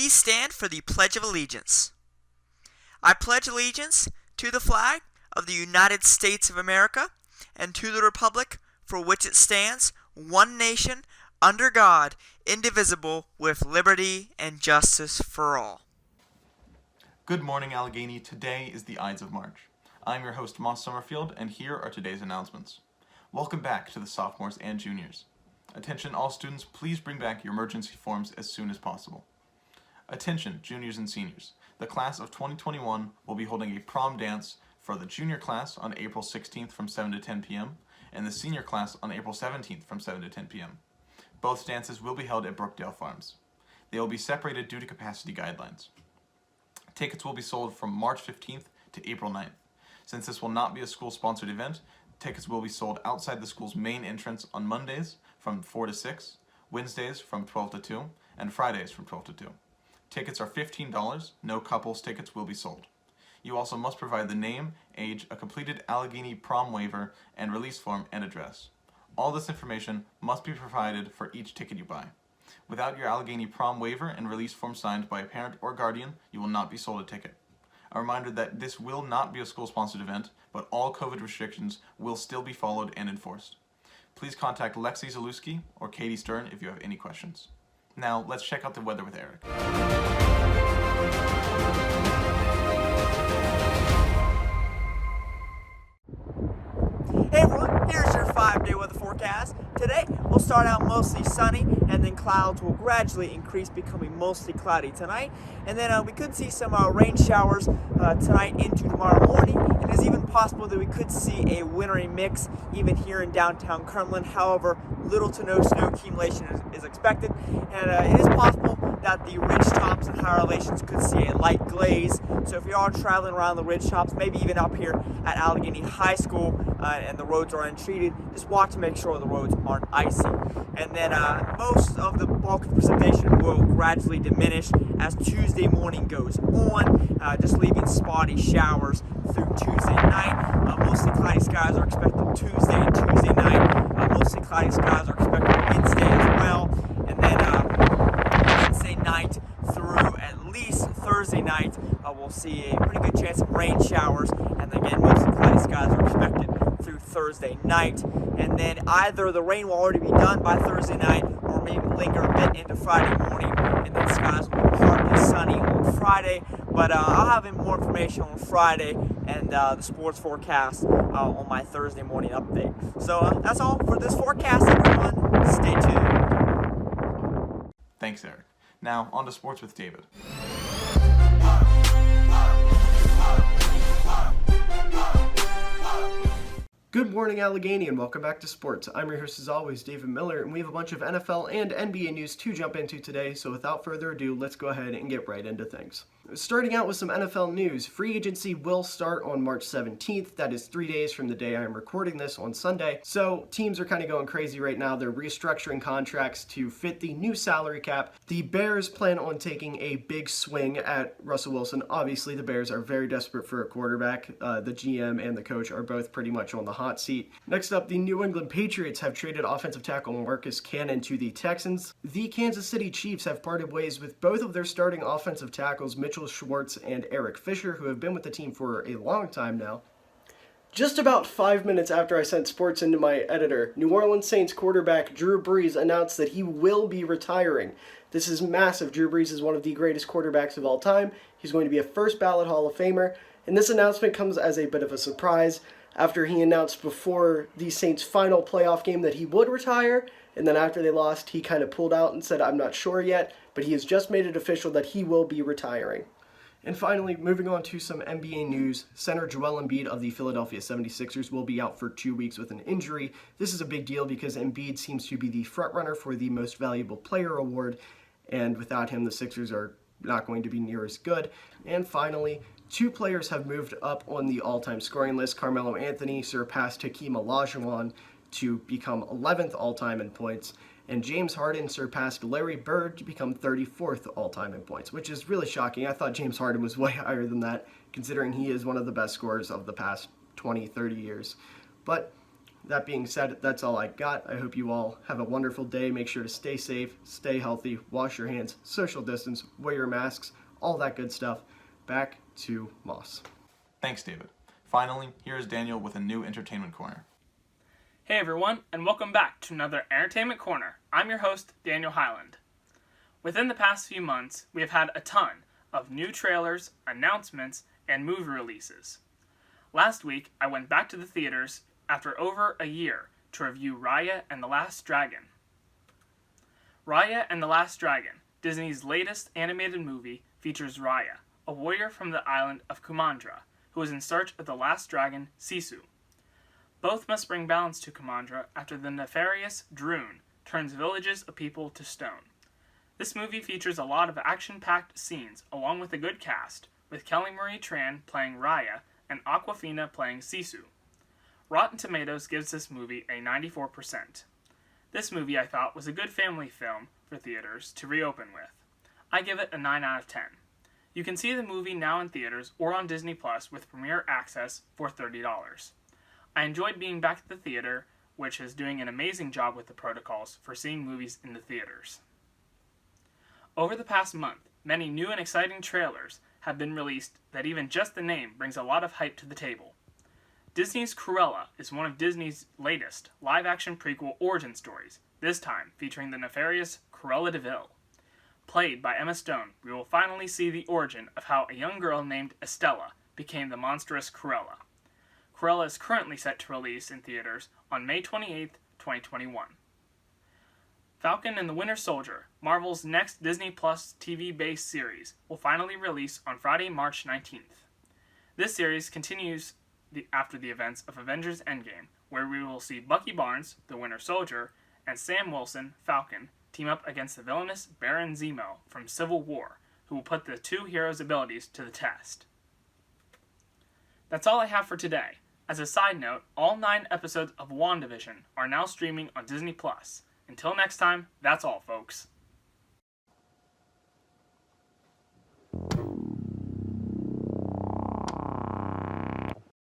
Please stand for the Pledge of Allegiance. I pledge allegiance to the flag of the United States of America and to the republic for which it stands, one nation, under God, indivisible, with liberty and justice for all. Good morning, Allegheny. Today is the Ides of March. I'm your host, Moss Summerfield, and here are today's announcements. Welcome back to the sophomores and juniors. Attention all students, please bring back your emergency forms as soon as possible. Attention, juniors and seniors. The class of 2021 will be holding a prom dance for the junior class on April 16th from 7 to 10 p.m. and the senior class on April 17th from 7 to 10 p.m. Both dances will be held at Brookdale Farms. They will be separated due to capacity guidelines. Tickets will be sold from March 15th to April 9th. Since this will not be a school-sponsored event, tickets will be sold outside the school's main entrance on Mondays from 4 to 6, Wednesdays from 12 to 2, and Fridays from 12 to 2. Tickets are $15. No couples tickets will be sold. You also must provide the name, age, a completed Allegheny prom waiver, and release form and address. All this information must be provided for each ticket you buy. Without your Allegheny prom waiver and release form signed by a parent or guardian, you will not be sold a ticket. A reminder that this will not be a school-sponsored event, but all COVID restrictions will still be followed and enforced. Please contact Lexi Zalewski or Katie Stern if you have any questions. Now, let's check out the weather with Eric. Hey everyone, here's your 5-day weather forecast. Today, we'll start out mostly sunny, and then clouds will gradually increase, becoming mostly cloudy tonight. And then we could see some rain showers tonight into tomorrow morning. And it's even possible that we could see a wintry mix even here in downtown Cumberland. However, little to no snow accumulation is expected. And it is possible that the ridge tops and higher elevations could see a light glaze. So if you are traveling around the ridge tops, maybe even up here at Allegheny High School, and the roads are untreated, just watch to make sure the roads aren't icy. And then most of the bulk of precipitation will gradually diminish as Tuesday morning goes on, just leaving spotty showers through Tuesday night. Mostly cloudy skies are expected Tuesday and Tuesday night. Mostly cloudy skies are expected Wednesday as well. And then Wednesday night through at least Thursday night, we'll see a pretty good chance of rain showers. And again, mostly cloudy skies are expected through Thursday night. And then either the rain will already be done by Thursday night or maybe linger a bit into Friday morning, and then skies will be partly sunny on Friday. But I'll have more information on Friday and the sports forecast on my Thursday morning update. So that's all for this forecast, everyone. Stay tuned. Thanks, Eric. Now, on to sports with David. Good morning, Allegheny, and welcome back to sports. I'm your host, as always, David Miller, and we have a bunch of NFL and NBA news to jump into today, so without further ado, let's go ahead and get right into things. Starting out with some NFL news, free agency will start on March 17th. That is 3 days from the day I'm recording this on Sunday. So teams are kind of going crazy right now. They're restructuring contracts to fit the new salary cap. The Bears plan on taking a big swing at Russell Wilson. Obviously, the Bears are very desperate for a quarterback. The GM and the coach are both pretty much on the hot seat. Next up, the New England Patriots have traded offensive tackle Marcus Cannon to the Texans. The Kansas City Chiefs have parted ways with both of their starting offensive tackles, Mitchell Schwartz and Eric Fisher, who have been with the team for a long time now. Just about 5 minutes after I sent sports into my editor, New Orleans Saints quarterback Drew Brees announced that he will be retiring. This is massive. Drew Brees is one of the greatest quarterbacks of all time. He's going to be a first ballot Hall of Famer, and this announcement comes as a bit of a surprise after he announced before the Saints' final playoff game that he would retire, and then after they lost, he kind of pulled out and said, "I'm not sure yet," but he has just made it official that he will be retiring. And finally, moving on to some NBA news, center Joel Embiid of the Philadelphia 76ers will be out for 2 weeks with an injury. This is a big deal because Embiid seems to be the frontrunner for the Most Valuable Player award, and without him, the Sixers are not going to be near as good. And finally, 2 players have moved up on the all-time scoring list. Carmelo Anthony surpassed Hakeem Olajuwon to become 11th all-time in points, and James Harden surpassed Larry Bird to become 34th all-time in points, which is really shocking. I thought James Harden was way higher than that, considering he is one of the best scorers of the past 20, 30 years. But That being said, that's all I got. I hope you all have a wonderful day. Make sure to stay safe, stay healthy, wash your hands, social distance, wear your masks, all that good stuff. Back to Moss. Thanks, David. Finally, here is Daniel with a new entertainment corner. Hey everyone, and welcome back to another Entertainment Corner. I'm your host, Daniel Highland. Within the past few months, we have had a ton of new trailers, announcements, and movie releases. Last week, I went back to the theaters after over a year to review Raya and the Last Dragon. Raya and the Last Dragon, Disney's latest animated movie, features Raya, a warrior from the island of Kumandra, who is in search of the last dragon, Sisu. Both must bring balance to Kumandra after the nefarious Droon turns villages of people to stone. This movie features a lot of action-packed scenes along with a good cast, with Kelly Marie Tran playing Raya and Awkwafina playing Sisu. Rotten Tomatoes gives this movie a 94%. This movie, I thought, was a good family film for theaters to reopen with. I give it a 9 out of 10. You can see the movie now in theaters or on Disney Plus with Premier Access for $30. I enjoyed being back at the theater, which is doing an amazing job with the protocols for seeing movies in the theaters. Over the past month, many new and exciting trailers have been released that even just the name brings a lot of hype to the table. Disney's Cruella is one of Disney's latest live-action prequel origin stories, this time featuring the nefarious Cruella de Vil. Played by Emma Stone, we will finally see the origin of how a young girl named Estella became the monstrous Cruella. Cruella is currently set to release in theaters on May 28, 2021. Falcon and the Winter Soldier, Marvel's next Disney Plus TV-based series, will finally release on Friday, March 19th. This series continues after the events of Avengers Endgame, where we will see Bucky Barnes, the Winter Soldier, and Sam Wilson, Falcon, team up against the villainous Baron Zemo from Civil War, who will put the two heroes' abilities to the test. That's all I have for today. As a side note, all 9 episodes of WandaVision are now streaming on Disney+. Until next time, that's all, folks.